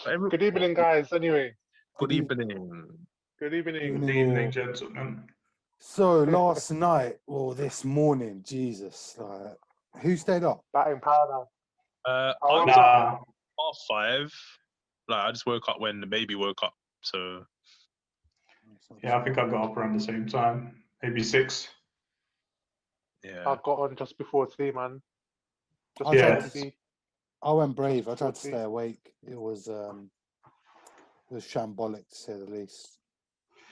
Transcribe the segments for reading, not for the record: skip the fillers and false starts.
Good evening, guys. Anyway, Good evening. good evening. Good evening, gentlemen. So last night or this morning, Jesus, like, who stayed up? Batting powder. I Oh, was Nah, up 5:30. Like I just woke up when the baby woke up. So yeah, I think I got up around the same time, maybe 6. yeah. I got on just before tea, man. Just I Yeah. tried before to. tea. I went brave. I tried to 40. stay awake. It was shambolic to say the least.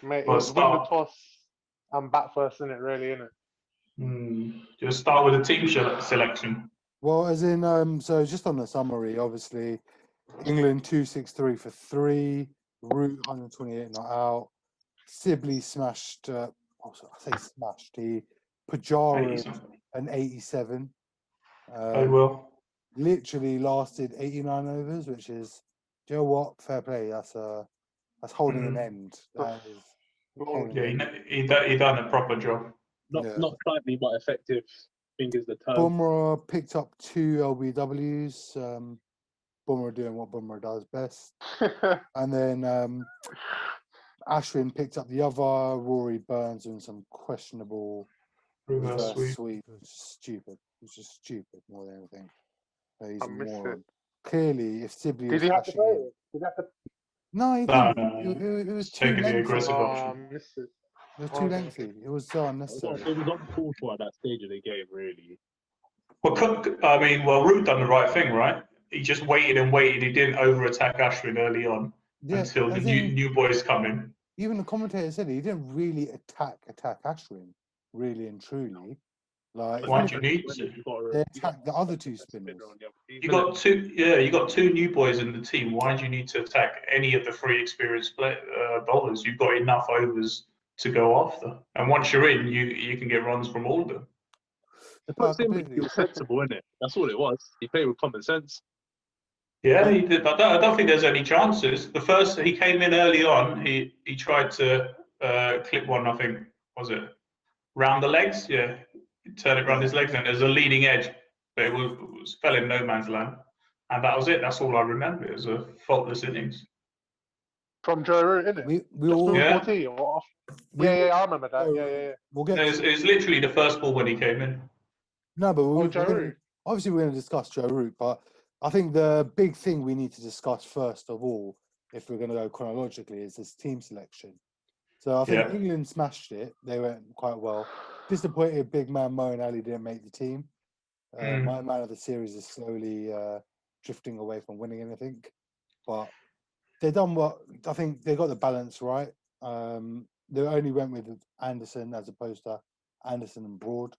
Mate, it Well, was win the start. toss and bat first, isn't it? Really, isn't it? Just start with the team selection. Well, as in, so just on the summary, obviously, England 263 for 3, Root 128 not out, Sibley smashed. I say smashed. He Pajara 80-something. an 87. Played well. Literally lasted 89 overs, which is, do you know what? Fair play. That's holding an end. That is holding Yeah, an end. he done a proper job. Not slightly, but effective. I think is the term. Bumrah picked up 2 LBWs. Bumrah doing what Bumrah does best. And then Ashwin picked up the other. Rory Burns doing some questionable Reverse reverse sweep. sweep. It was stupid. It was just stupid more than anything. He's I a missed moron. Clearly, if Sibley Did was he have to flashing play it. it? Did he have to? No, he No, didn't. It was too taking the lengthy. aggressive Oh, option. I missed it. It was too lengthy. It was so It was unnecessary. uncalled for at that stage of the game, really. Well, Root done the right thing, right? He just waited and waited. He didn't over-attack Ashwin early on until the new boys come in. Even the commentator said he didn't really attack Ashwin, really and truly. Like, Why do you need to? They attacked the other two spinners. You got two new boys in the team. Why do you need to attack any of the 3 experienced bowlers? You've got enough overs to go after, and once you're in, you can get runs from all of them. The first thing was sensible, isn't it? That's all it was. He played with common sense. Yeah, he did. I don't think there's any chances. The first he came in early on, he tried to clip one. I think was it round the legs? Yeah, turn it round his legs, and there's a leading edge, but it was fell in no man's land, and that was it. That's all I remember. It was a faultless innings. From Joe Root, isn't it? We all Yeah. Before tea or off? Yeah, I remember that. Yeah. We'll get. It was literally the first ball when he came in. No, but Obviously we're going to discuss Joe Root, but I think the big thing we need to discuss first of all, if we're going to go chronologically, is this team selection. So I think England smashed it. They went quite well. Disappointed big man Mo and Ali didn't make the team. My man of the series is slowly drifting away from winning anything. But they done what I think they got the balance right. They only went with Anderson as opposed to Anderson and Broad.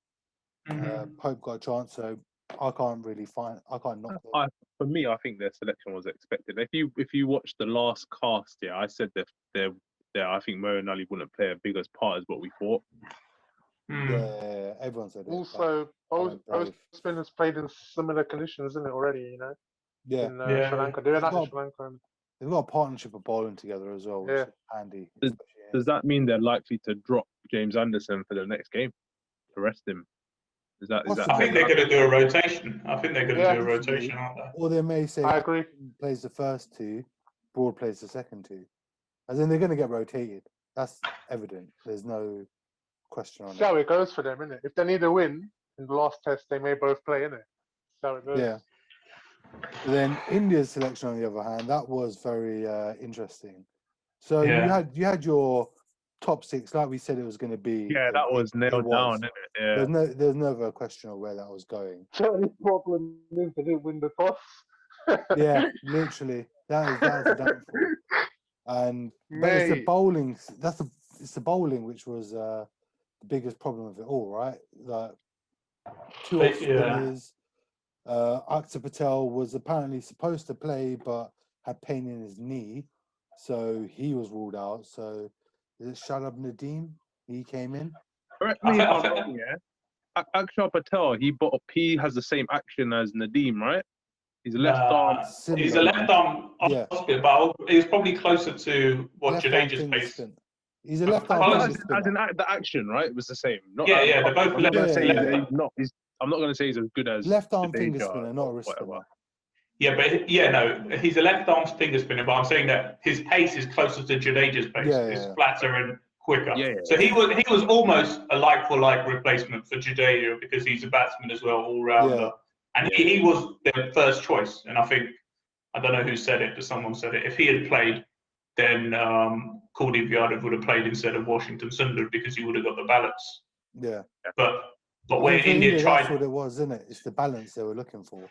Pope got a chance, so I can't knock them. For me, I think their selection was expected. If you watch the last cast, I said that I think Mo and Ali wouldn't play as big as part as what we thought. Yeah, everyone said it. Also, both spinners played in similar conditions, isn't it already? You know. Yeah. In Sri Lanka, they're not Sri Lanka. They've got a partnership of bowling together as well, which is handy. Does that mean they're likely to drop James Anderson for the next game? To rest him? I think they're going to do a rotation. I think they're going to do a rotation, aren't they? Or they may say, I agree. Plays the first 2, Broad plays the second 2. As in, they're going to get rotated. That's evident. There's no question on it. See how it goes for them, innit? If they need a win in the last test, they may both play, innit? See how it goes. Yeah. But then India's selection, on the other hand, that was very interesting. So you had your top 6, like we said it was going to be. Yeah, that was nailed down, isn't it? Yeah. There's never a question of where that was going. The only problem is they didn't win the toss. Yeah, literally. That is the downfall. But it's the bowling. It's the bowling which was the biggest problem of it all, right? Like 2 off spinners. Aksar Patel was apparently supposed to play, but had pain in his knee, so he was ruled out. So is it Shalab Nadeem? He came in. Correct me if I'm wrong, yeah. Aksar Patel, he has the same action as Nadeem, right? He's a left arm. He's a left arm off spin, but he's probably closer to what Jadeja's pace. He's a left arm. As in the action, right? It was the same. They're both I'm not going to say he's as good as left arm finger Jadeja spinner, not a wrist whatever. spinner. Yeah, but no, he's a left arm finger spinner. But I'm saying that his pace is closer to Jadeja's pace. Yeah, It's yeah. flatter and quicker. Yeah. So he was almost a like for like replacement for Jadeja because he's a batsman as well, all rounder. Yeah. And he was their first choice. And I think I don't know who said it, but someone said it. If he had played, then Kuldeep Yadav would have played instead of Washington Sundar because he would have got the balance. Yeah. But I where mean, for India India, tried, that's what it was, isn't it? It's the balance they were looking for.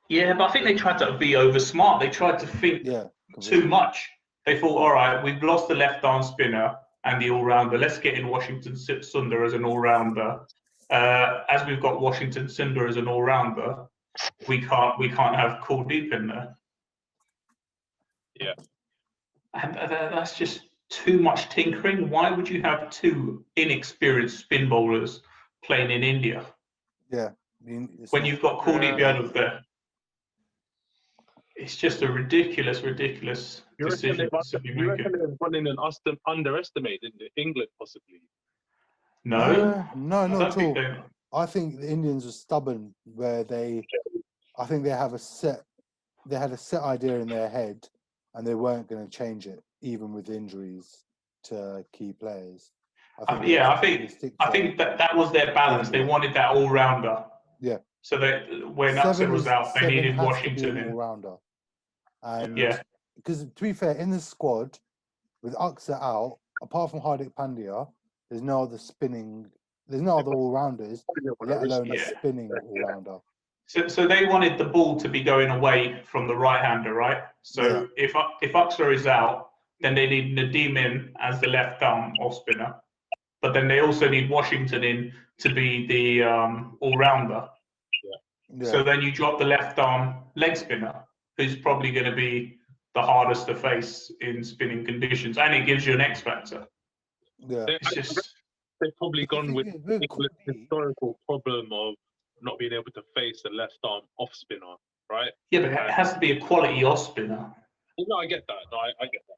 yeah, but I think they tried to be over smart. They tried to think Yeah. too much. They thought, all right, we've lost the left arm spinner and the all rounder. Let's get in Washington Sundar as an all rounder. As we've got Washington Sundar as an all rounder, we can't have Kuldeep in there. Yeah. And that's just too much tinkering. Why would you have two inexperienced spin bowlers playing in India Yeah. when you've got Kuldeep Yadav there? It's just a ridiculous decision. You reckon they've gone in and underestimated England possibly? No, not at all. they. I think the Indians were stubborn where I think they had a set idea in their head and they weren't going to change it, even with injuries to key players. I think that was their balance. They wanted that all rounder. Yeah. So that when Axel was out, they needed Washington in. All rounder. And Yeah. because to be fair, in the squad with Aksa out, apart from Hardik Pandya, there's no other all rounders, let alone a spinning all rounder. So they wanted the ball to be going away from the right hander, right? So if Aksa is out, then they need Nadeem in as the left arm off spinner, but then they also need Washington in to be the all rounder. Yeah. So then you drop the left arm leg spinner, who's probably going to be the hardest to face in spinning conditions, and it gives you an X factor. Yeah. It's just They've probably gone with England's historical problem of not being able to face a left arm off spinner, right? yeah, but it has to be a quality off spinner. No, I get that. No, I get that.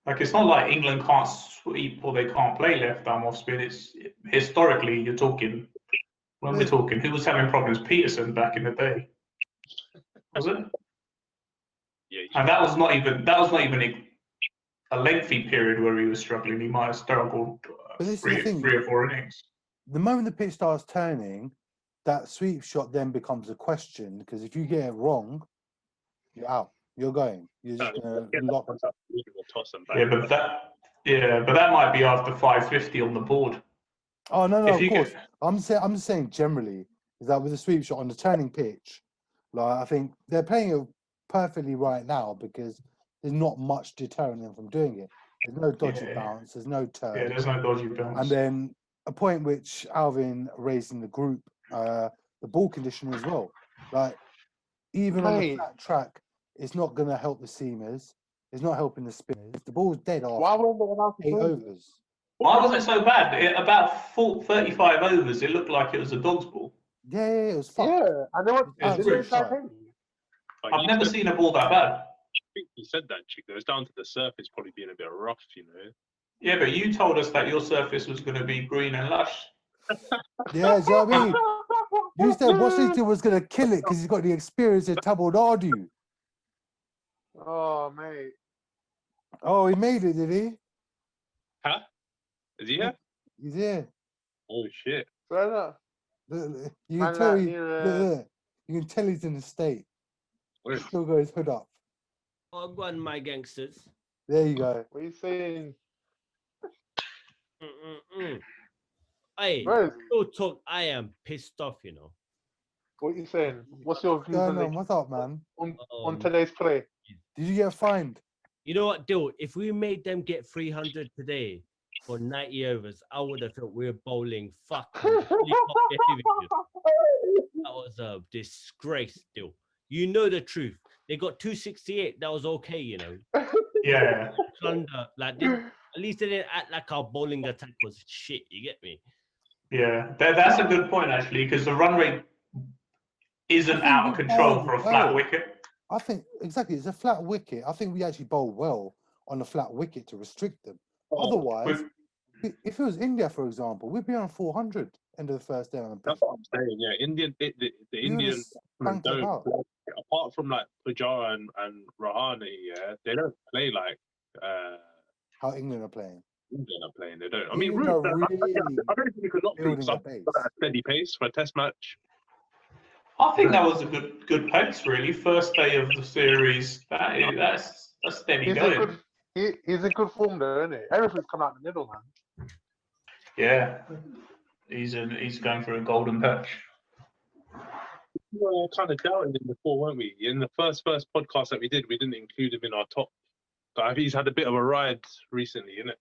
Like it's not like England can't sweep or they can't play left arm off spin. It's historically you're talking. When we're talking, who was having problems? Peterson back in the day, was it? Yeah. And that was not even a lengthy period where he was struggling. He might have struggled three or four innings. The moment the pitch starts turning, that sweep shot then becomes a question because if you get it wrong, you're out. You're going. You're just going to lock. Toss them back. But that might be after 550 on the board. Oh no, of course. I'm saying generally is that with a sweep shot on the turning pitch, like I think they're playing it perfectly right now because there's not much deterring them from doing it. There's no dodgy bounce. There's no turn. Yeah, there's no dodgy bounce. And then a point which Alvin raised in the group, the ball condition as well. Like even on a flat track, it's not going to help the seamers. It's not helping the spinners. The ball's dead after Why weren't they allowed to 8 play? overs. Why was it so bad? About 35 overs, it looked like it was a dog's ball. Yeah, it was fucked. Yeah, and they were Absolute shite. I've never seen a ball that bad. I think you said that, Chico. It was down to the surface probably being a bit rough, you know. Yeah, but you told us that your surface was going to be green and lush. Yeah, do you know what I mean? You said Washington was going to kill it because he's got the experience of Tamil Nadu. Oh, mate. Oh, he made it, did he? Huh? Is he here? He's here. Oh shit! Fair enough. Look, you can tell look, you can tell he's in the state. Where? Still got his hood up. Oh, go on, my gangsters. There you go. What are you saying? Hey, Where is he? no talk. I am pissed off, you know. What are you saying? What's your views What's up, man? on today's play? Did you get fined? You know what, dude? If we made them get 300 today for 90 overs, I would have thought we were bowling fucking. That was a disgrace, dude. You know the truth. They got 268. That was okay, you know. Yeah. Plunder, like at least they didn't act like our bowling attack was shit. You get me? Yeah, that's a good point actually, because the run rate isn't out of control for a flat wicket. I think exactly. It's a flat wicket. I think we actually bowl well on a flat wicket to restrict them. Otherwise, if it was India, for example, we'd be on 400 end of the first day on the pitch. That's what I'm saying. Yeah, the He would have Indian spanked it don't about. play, apart from like Pujara and Rahane. Yeah, they don't play like How England are playing. England are playing. They don't. I mean, England are Root, really I don't think you could not beat building a something base. at a steady pace for a Test match. I think that was a good pace, really. First day of the series. That's steady He's going. in good. He's in good form though, isn't he? Everything's come out the middle, man. Yeah, he's going for a golden patch. We were kind of doubting him before, weren't we? In the first podcast that we did, we didn't include him in our top. But I think he's had a bit of a ride recently, isn't it?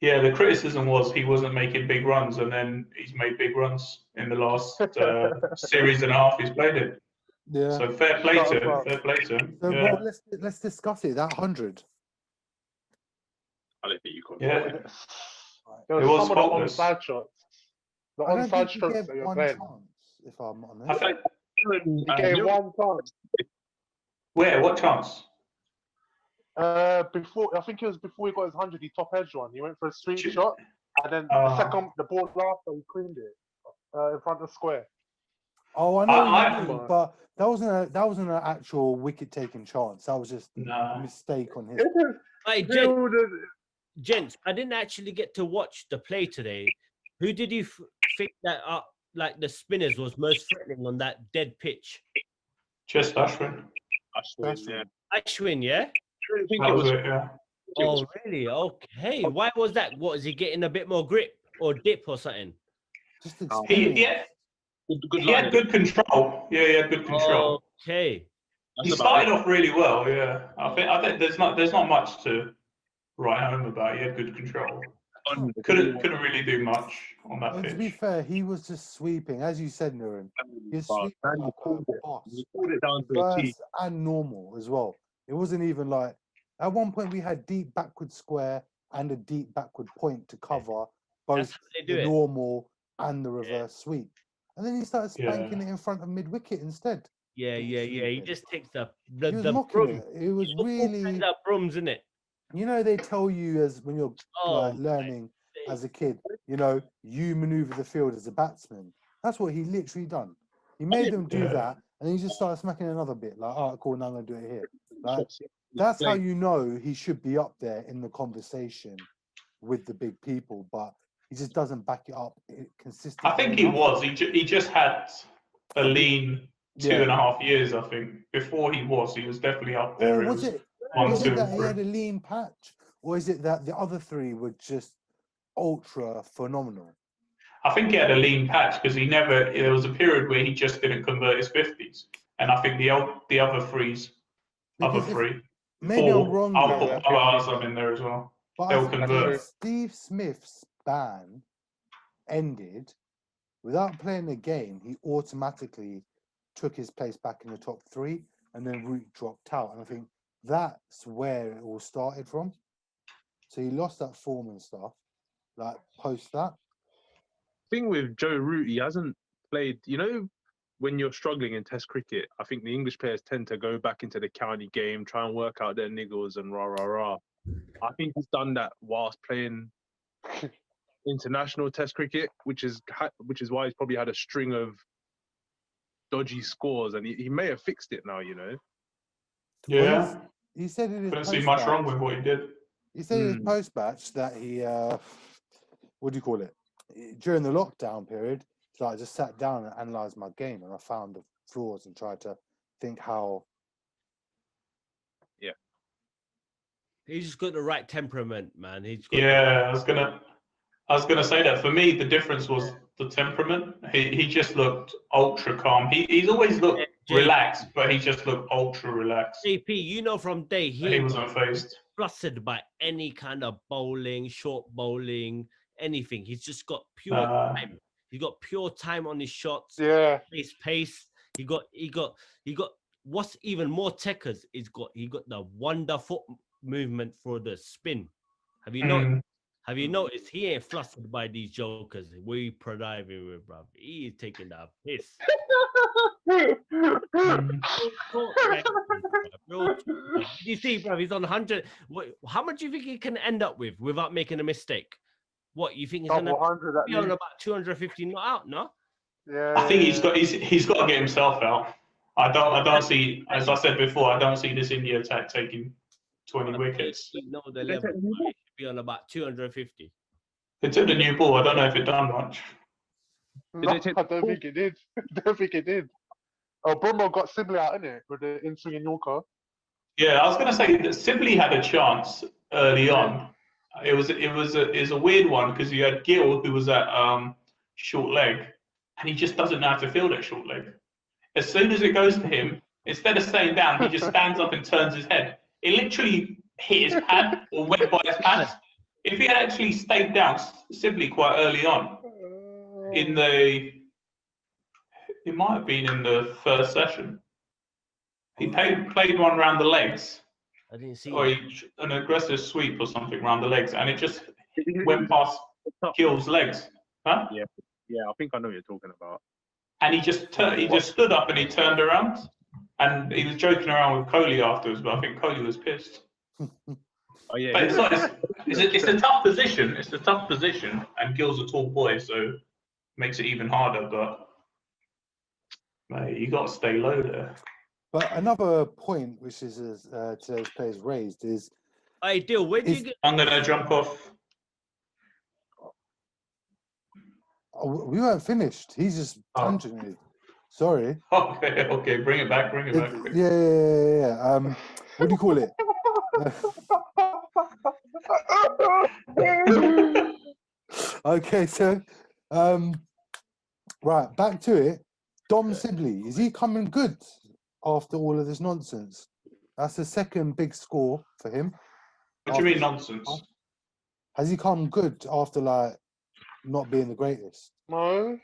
Yeah, the criticism was he wasn't making big runs, and then he's made big runs in the last series and a half he's played it. Yeah. So fair play to him. Fair play to him. So Yeah. well, let's discuss it. That 100. I don't think you could. Yeah. There It was some of the faultless. onside shots. The I don't onside think he shots gave that you're one playing. chance. If I'm I honest. think He gave one chance. where? What chance? Before I think it was before he got his 100, he top edge one. He went for a street Ch- shot, and then the ball after he cleaned it in front of the square. Oh, I know, I- what you mean, but that wasn't an actual wicket taking chance. That was just a No. mistake on his. Hey, gents, I didn't actually get to watch the play today. Who did you think that like the spinners was most threatening on that dead pitch? Just Ashwin. Yeah. Ashwin, yeah. I don't think That it was was. it. Yeah. Oh, really? Okay. Why was that? What is he getting a bit more grip or dip or something? Just He experience. Good he had line. good control. Yeah, he had good control. Okay. He That's started about off really well. Yeah, I think there's not much to write home about. He had good control. it. Couldn't really do much on that And to be pitch. fair, he was just sweeping, as you said, Nuran. He's sweeping And like he pulled a it. boss. He pulled it down to a T. Reverse and normal as well. It wasn't even like at one point we had deep backward square and a deep backward point to cover That's both how they do the it. normal and the reverse sweep. And then he started Yeah. spanking it in front of mid wicket instead. Yeah. He He sweeping. just takes the He was the mocking broom. it. It was All really, kinds of brooms, isn't it? you know, they tell you as when you're Oh, like learning as a kid, you know, you maneuver the field as a batsman. That's what he literally done. He made them do Yeah. that, and then he just started smacking another bit. Like, oh, cool, now I'm gonna do it here. Like, Shots. that's how Played. you know he should be up there in the conversation with the big people, but he just doesn't back it up consistently. I think he enough. was. He just had a lean Yeah. 2.5 years. I think before he was definitely up there. Or was it? one, Is two, it that he three. had a lean patch, or is it that the other three were just ultra phenomenal? I think he had a lean patch because there was a period where he just didn't convert his 50s, and I think the other Because if- three, maybe I'm wrong I'll there, put Ballard in there as well. but they'll I think convert. if Steve Smith's ban ended without playing the game, he automatically took his place back in the top three, and then Root dropped out. And I think that's where it all started from. So he lost that form and stuff, like post that. Thing with Joe Root, he hasn't played. You know, when you're struggling in Test cricket, I think the English players tend to go back into the county game, try and work out their niggles and rah rah rah. I think he's done that whilst playing international Test cricket, which is why he's probably had a string of dodgy scores, and he may have fixed it now. You know. Yeah, He said in his couldn't see much post-match- wrong with what he did. He said in his post match that he, what do you call it? During the lockdown period, so I just sat down and analysed my game, and I found the flaws and tried to think how. He's just got the right temperament, man. He's got Yeah, I was gonna say that. For me, the difference was the temperament. He just looked ultra calm. He's always looked relaxed, but he just looked ultra relaxed. JP, you know, from day He wasn't phased. flustered by any kind of bowling, short bowling, anything. He's just got pure Nah. time. He got pure time on his shots. Yeah. His pace. He got. What's even more techers is he got the wonderful movement for the spin. Have you noticed? Mm. Have you noticed he ain't flustered by these jokers we driving with, bruv? He is taking the piss. You see, bruv, he's on 100. How much do you think he can end up with without making a mistake? What you think he's gonna Double 100 at be on least. about 250 not out? No. Yeah. I think he's got to get himself out. I don't see, as I said before, I don't see this India attack taking 20 wickets. No, the level. It should be on about 250. It took the new ball. I don't know if it done much. No, I don't think it did. I don't think it did. Oh, Brummel got Sibley out, innit? With the in-swinging Yorker. Yeah, I was going to say that Sibley had a chance early on. It was a weird one because you had Gill who was at short leg, and he just doesn't know how to field at short leg. As soon as it goes to him, instead of staying down, he just stands up and turns his head. It literally hit his pad or went by his pads. If he had actually stayed down, Sibley quite early on, it might have been in the first session. He played one around the legs, I didn't see or an aggressive sweep or something around the legs, and it just went past Gill's legs. Huh? Yeah, I think I know what you're talking about. And he just stood up and he turned around, and he was joking around with Kohli afterwards, but I think Kohli was pissed. Oh yeah, But it's a tough position. It's a tough position, and Gill's a tall boy, so it makes it even harder. But mate, you got to stay low there. But another point, which is today's players raised, is Hey, Dill, where did you get? I'm gonna jump off. we weren't finished. He's just tangented. Sorry. Okay, bring it back. Yeah. What do you call it? Okay, so right, back to it. Dom Sibley, is he coming good after all of this nonsense? That's the second big score for him. What do you mean nonsense? Has he come good after not being the greatest? No.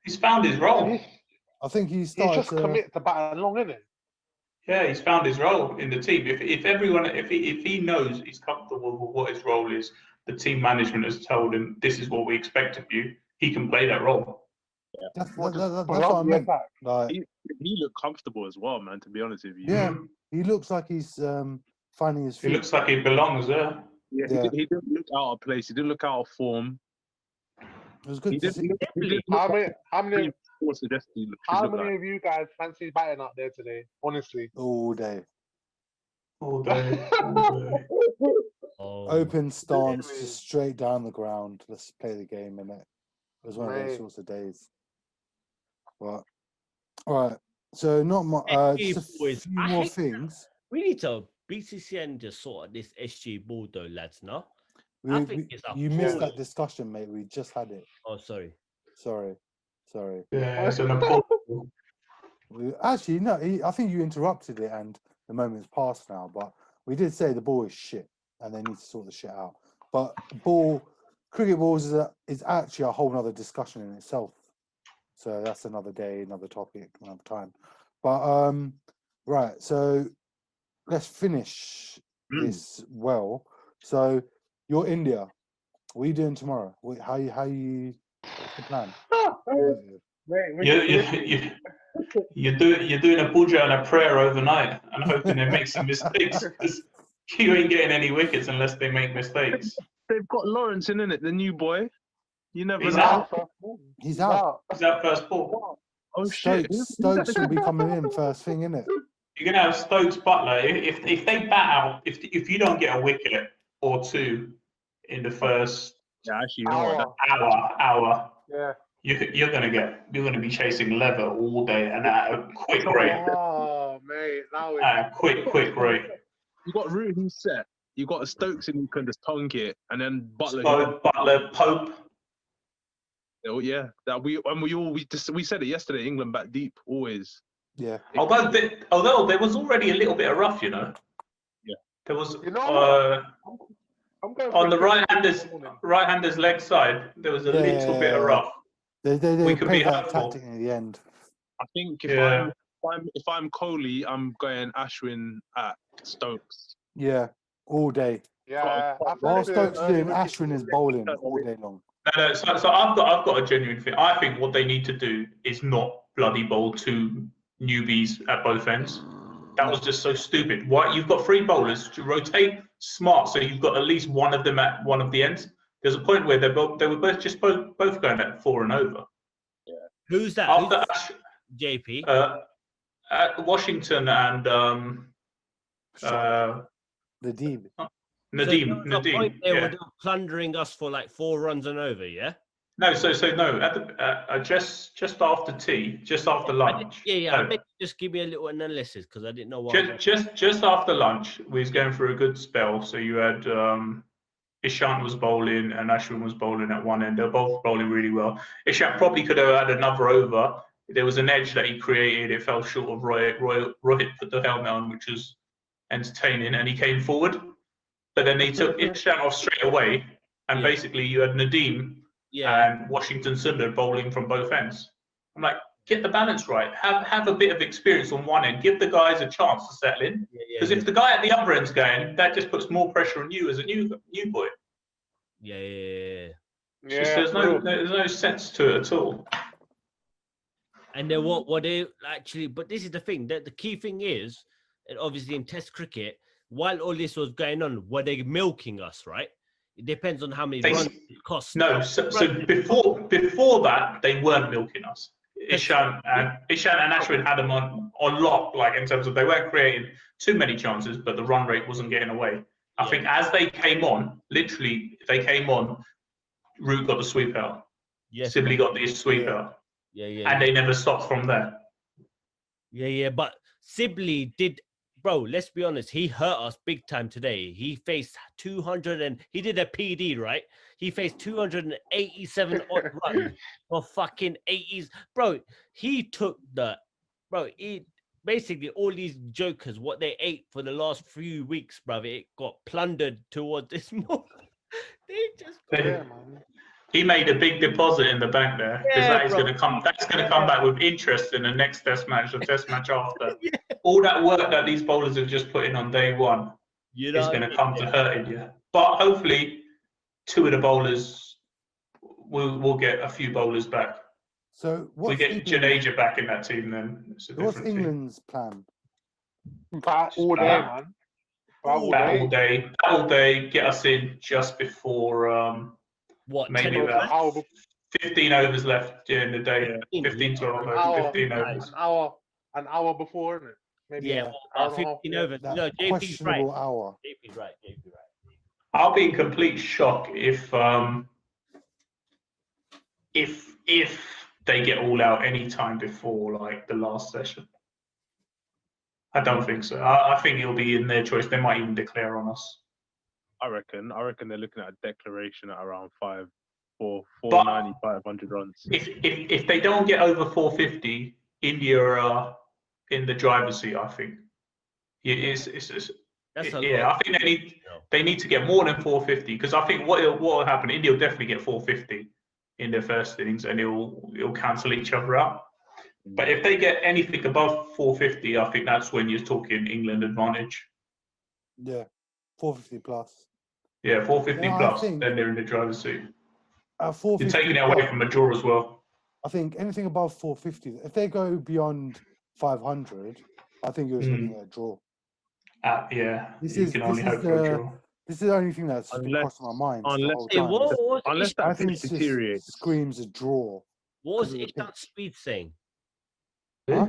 He's found his role. I think he He started just commit to batting along, innit? Yeah, he's found his role in the team. If he knows he's comfortable with what his role is, the team management has told him this is what we expect of you. He can play that role. That's what I meant. Like, he looked comfortable as well, man. To be honest with you. yeah, he looks like he's finding his He feet. looks like he belongs there. Yeah, he didn't look out of place. He didn't look out of form. It was good He to see. didn't look How like many how of you guys fancy batting out there today? Honestly. All day. All day. Oh, Open stance, Really? just straight down the ground. Let's play the game, innit? It was one of those Mate. sorts of days. But all right, so not much. SG Just a boys, few I more hate things. we need to BCCN just sort of this SG ball though, lads. No. We, think it's a you missed ball. that discussion, mate. We just had it. Oh, sorry. Sorry. Yeah, it's an important. Actually, no. I think you interrupted it, and the moment's passed now. But we did say the ball is shit, and they need to sort the shit out. But cricket balls is actually a whole other discussion in itself. So that's another day, another topic, another time. But right. So let's finish this well. So you're India. What are you doing tomorrow? How you? What's the plan? You're doing a puja and a prayer overnight and hoping they make some mistakes. 'Cause you ain't getting any wickets unless they make mistakes. They've got Lawrence in it, the new boy. You never He's know. out. He's out. Is that first ball? Oh shit! Stokes will be coming in first thing, innit? You're gonna have Stokes Butler. If they bat out, if you don't get a wicket or two in the first Yeah, actually, you know what? hour, Yeah. you're gonna be chasing leather all day and at a quick rate. Oh, mate. Now At a quick rate. You got Root who's set. You got a Stokes and you can just tonk it, and then Butler. Butler, Pope. Oh yeah, that we said it yesterday. England back deep always. Yeah. Although there was already a little bit of rough, you know. Yeah. There was You know I'm going on the for a right-hander's leg side. There was a little bit of rough. They We could be played that hopeful. tactic in the end. I think Yeah. if I'm Kohli, I'm going Ashwin at Stokes. Yeah, all day. Yeah. While Stokes doing, Ashwin is bowling all day long. No. So I've got a genuine thing. I think what they need to do is not bloody bowl two newbies at both ends. That was just so stupid. Why you've got three bowlers to rotate smart, so you've got at least one of them at one of the ends. There's a point where they were both going at 4 and over. Who's that? After JP? Washington and Nadeem. Nadeem. So there was a point they yeah. were plundering us for like 4 runs and over, yeah? No, so no. At the just after tea, just after lunch. I No, bet you just give me a little analysis because I didn't know what. just after lunch, we was going through a good spell. So you had Ishant was bowling and Ashwin was bowling at one end. They're both bowling really well. Ishant probably could have had another over. There was an edge that he created. It fell short of Rohit put the helmet on, which was entertaining, and he came forward. But then he took Ishant off straight away, and basically you had Nadeem and Washington Sundar bowling from both ends. I'm like, get the balance right. Have a bit of experience on one end. Give the guys a chance to settle in. Because if the guy at the other end's going, that just puts more pressure on you as a new boy. There's no sense to it at all. And then what they actually, but this is the thing, that the key thing is, and obviously in Test cricket, while all this was going on, were they milking us, right? It depends on how many runs it costs. No, so before that, they weren't milking us. Ishant and Ashwin had them on lock, like in terms of they weren't creating too many chances, but the run rate wasn't getting away. I think as they came on, literally, they came on, Root got the sweep out. Sibley got the sweep out. And they never stopped from there. But Sibley did, bro, let's be honest, he hurt us big time today. He faced 200 and he did a PD, right? He faced 287 odd runs for fucking 80s. Bro, he took basically all these jokers, what they ate for the last few weeks, bro, it got plundered towards this moment. They just He made a big deposit in the bank there because that is going to come. That's going to come back with interest in the next Test match, the Test match after. All that work that these bowlers have just put in on day one is going to come to hurting you. But hopefully, 2 of the bowlers will get a few bowlers back. So we get Jadeja back in that team, then what's England's plan? Bat all day, man. Bat all day. Get us in just before. Maybe about 15 overs left during the day. 15, 12 overs, 15 overs. An hour before, isn't it? Maybe 15 overs. No, JP's right. Hour. JP's right. I'll be in complete shock if they get all out any time before like the last session. I don't think so. I think it'll be in their choice. They might even declare on us. I reckon they're looking at a declaration at around 490, 500 runs. If they don't get over 450, India are in the driver's seat. I think. I think they need to get more than 450 because I think what will happen, India will definitely get 450 in their first innings and it'll cancel each other out. But if they get anything above 450, I think that's when you're talking England advantage. Yeah, 450 plus. Yeah, 450 plus, then they're in the driver's seat. You're taking it away from a draw as well. I think anything above 450, if they go beyond 500, I think you're looking at a draw. You can only hope for a draw. This is the only thing that's crossed my mind. Unless I think it just screams a draw. What was Ishant Speed saying? Huh?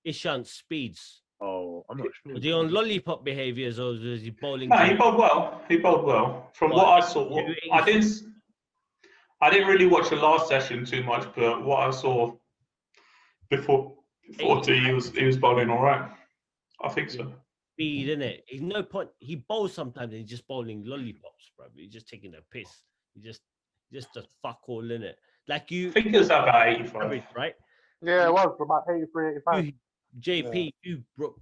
Ishant Speeds. Oh, I'm not sure. Was he on lollipop behaviours or was he bowling? No, he bowled well. He bowled well. From what I saw, I didn't really watch the last session too much, but what I saw before tea, he was bowling all right. I think so. Speed, isn't it? He's no point. He bowls sometimes and he's just bowling lollipops, bro. He's just taking a piss. He just fuck all in it. Like you. I think it was about 85, right? Yeah, it was about 83, 85. JP,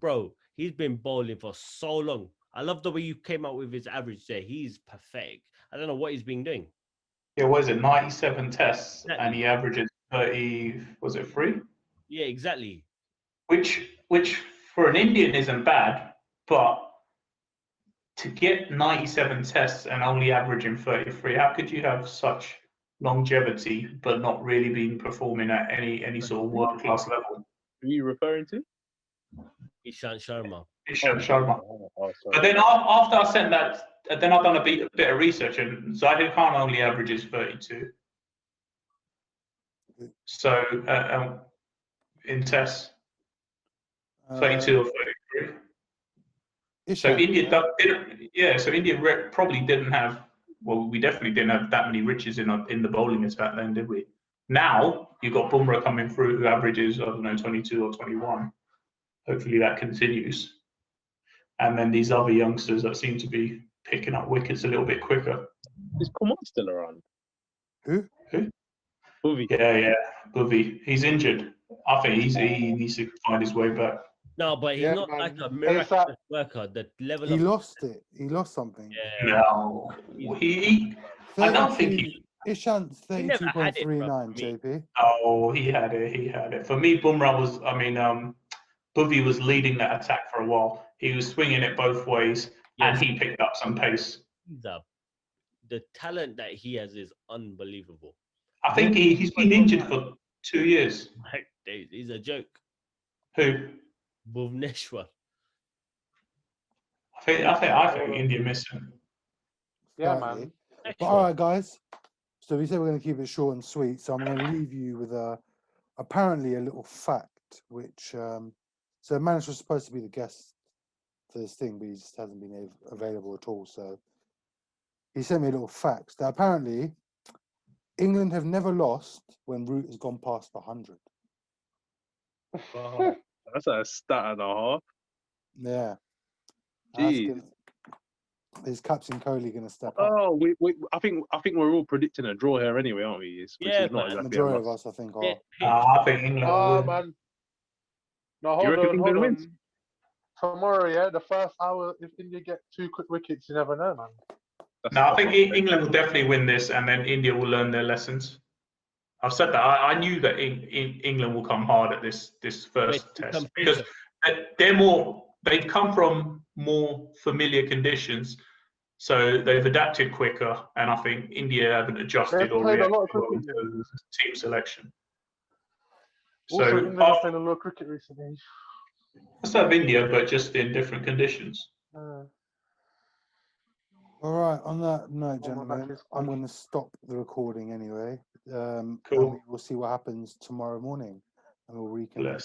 bro, he's been bowling for so long. I love the way you came out with his average there. He's pathetic. I don't know what he's been doing. Yeah, what is it? 97 tests, and he averages 30. Was it 3? Yeah, exactly. Which for an Indian isn't bad, but to get 97 tests and only averaging 33, how could you have such longevity but not really been performing at any sort of world class level? Who are you referring to? Ishant Sharma. Ishant Sharma. But then after I sent then I've done a bit of research, and Zahid Khan only averages 32. So in tests, 32 or 33. So India didn't. So India probably didn't have. Well, we definitely didn't have that many riches in the bowling list back then, did we? Now you've got Bumrah coming through, who averages, I don't know, 22 or 21. Hopefully that continues. And then these other youngsters that seem to be picking up wickets a little bit quicker. Is Kumar still around? Who? Bhuvi. Yeah, Bhuvi. He's injured. I think he needs to find his way back. No, but he's Yeah, not man. like a It's miraculous worker. The level He of lost it. He lost something. yeah, No, I don't think he. Ishant's He never had it, 32.39, bro, JP. Oh, he had it. For me, Bumrah was. Bhuvi was leading that attack for a while. He was swinging it both ways, and he picked up some pace. the talent that he has is unbelievable. I think he's been injured for 2 years. Like, he's a joke. Who? Bhuvneshwar. I think India missed him. Yeah, Slightly. man. But all right, guys. So we said we're going to keep it short and sweet. So I'm going to leave you with apparently a little fact, which so Manish was supposed to be the guest for this thing, but he just hasn't been available at all. So he sent me a little fact that apparently England have never lost when Root has gone past 100. Wow, that's a stat and a half. Yeah. Jeez. Is Captain Coley going to step up? Oh, I think we're all predicting a draw here anyway, aren't we? Which Yeah, is not man. exactly a Majority of loss. us, I think, Yeah, are. I think England will Oh, win. man. No, You hold reckon on, England hold wins? on. Tomorrow, yeah, the first hour, if India get 2 quick wickets, you never know, man. No, I think England will definitely win this, and then India will learn their lessons. I've said that. I knew that England will come hard at this first test because they've come from more familiar conditions, so they've adapted quicker, and I think India haven't adjusted They've or played a reacted lot of well cricket. to team selection. Also, So England have played a lot of cricket recently. let's have India, but just in different conditions. All right. On that note, Oh, my back gentlemen, is I'm fine. going to stop the recording anyway. Cool. And we'll see what happens tomorrow morning, and we'll reconvene. Bless.